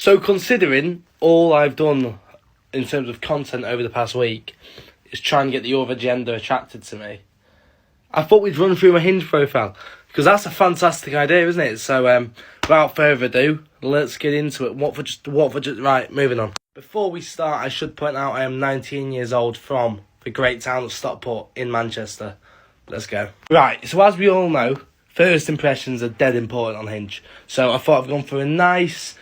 So considering all I've done in terms of content over the past week is try and get the other gender attracted to me, I thought we'd run through my Hinge profile, because that's a fantastic idea, isn't it? So without further ado, let's get into it. Right, moving on. Before we start, I should point out I am 19 years old from the great town of Stockport in Manchester. Let's go. Right, so as we all know, first impressions are dead important on Hinge. So I thought I've gone for a nice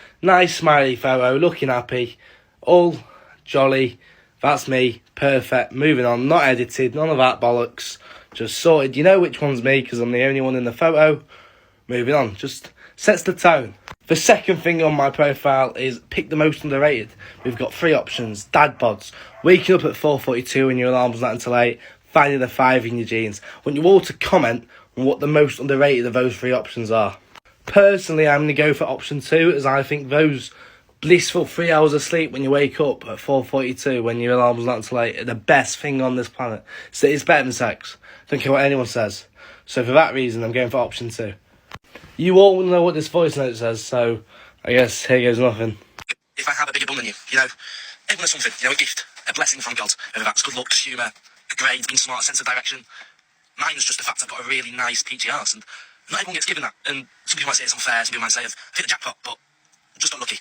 smiley photo, looking happy, all jolly. That's me, perfect. Moving on, not edited, none of that bollocks. Just sorted. You know which one's me because I'm the only one in the photo. Moving on, just sets the tone. The second thing on my profile is pick the most underrated. We've got 3 options. Dad bods, waking up at 4:42 and your alarm's not until 8, finding a 5 in your jeans. I want you all to comment on what the most underrated of those 3 options are. Personally, I'm going to go for option 2, as I think those blissful 3 hours of sleep when you wake up at 4:42 when your alarm's not until 8 are the best thing on this planet. So it's better than sex. Don't care what anyone says. So for that reason, I'm going for option 2. You all know what this voice note says, so I guess here goes nothing. If I had a bigger bum than you, everyone has something, a gift, a blessing from God, whether that's good looks, humour, a grade, being smart, a sense of direction. Mine's just the fact I've got a really nice peachy arse, and not everyone gets given that. And some people might say it's unfair, some people might say I've hit the jackpot, but I'm just not lucky.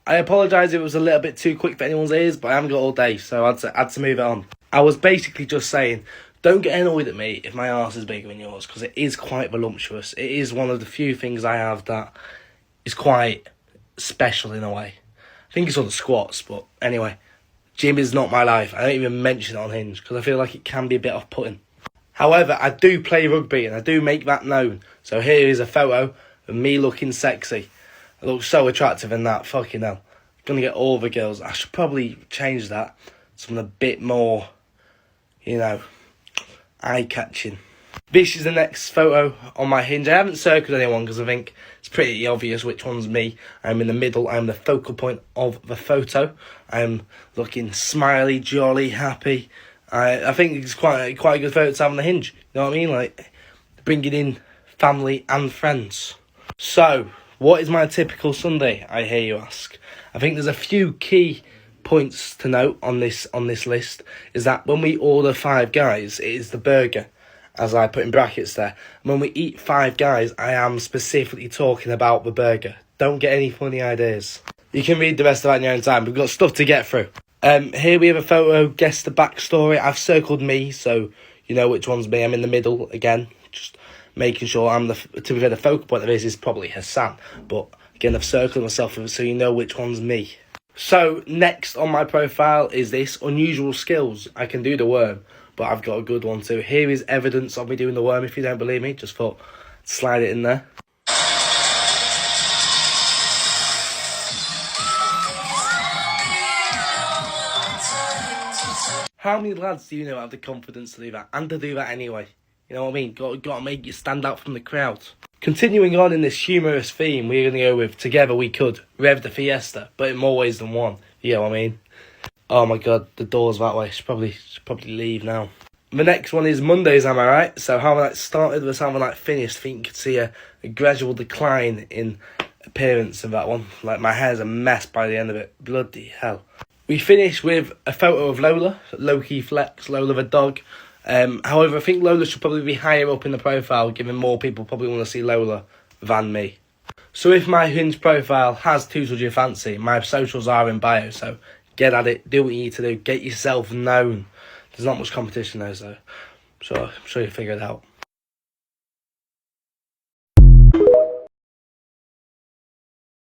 I apologise if it was a little bit too quick for anyone's ears, but I haven't got all day, so I had to move it on. I was basically just saying, don't get annoyed at me if my arse is bigger than yours, because it is quite voluptuous. It is one of the few things I have that is quite special in a way. I think it's all the squats, but anyway, gym is not my life. I don't even mention it on Hinge, because I feel like it can be a bit off-putting. However, I do play rugby, and I do make that known. So here is a photo of me looking sexy. I look so attractive in that, fucking hell. I'm going to get all the girls. I should probably change that to something a bit more, eye-catching. This is the next photo on my Hinge. I haven't circled anyone because I think it's pretty obvious which one's me. I'm in the middle. I'm the focal point of the photo. I'm looking smiley, jolly, happy. I think it's quite a good photo to have on the Hinge. You know what I mean? Like, bringing in family and friends. So, what is my typical Sunday, I hear you ask? I think there's a few key points to note on this list, is that when we order 5 guys, it is the burger, as I put in brackets there. And when we eat 5 guys, I am specifically talking about the burger. Don't get any funny ideas. You can read the rest of that in your own time. We've got stuff to get through. Here we have a photo, guess the backstory. I've circled me, so you know which one's me. I'm in the middle again, just making sure I'm the focal point of this is probably Hassan. But again, I've circled myself so you know which one's me. So, next on my profile is this, unusual skills. I can do the worm, but I've got a good one too. Here is evidence of me doing the worm. If you don't believe me, just thought, slide it in there. How many lads do you know have the confidence to do that, and to do that anyway? You know what I mean? Got to make you stand out from the crowd. Continuing on in this humorous theme, we're going to go with Together We Could, Rev the Fiesta, but in more ways than one. You know what I mean? Oh my god, the door's that way. Should probably leave now. The next one is Mondays, am I right? So how that started was how that finished. I think you could see a gradual decline in appearance of that one. Like, my hair's a mess by the end of it. Bloody hell. We finish with a photo of Lola, low-key flex, Lola the dog. However, I think Lola should probably be higher up in the profile, given more people probably want to see Lola than me. So if my Hinge profile has tickled your fancy, my socials are in bio, so get at it, do what you need to do, get yourself known. There's not much competition there, so I'm sure you'll figure it out.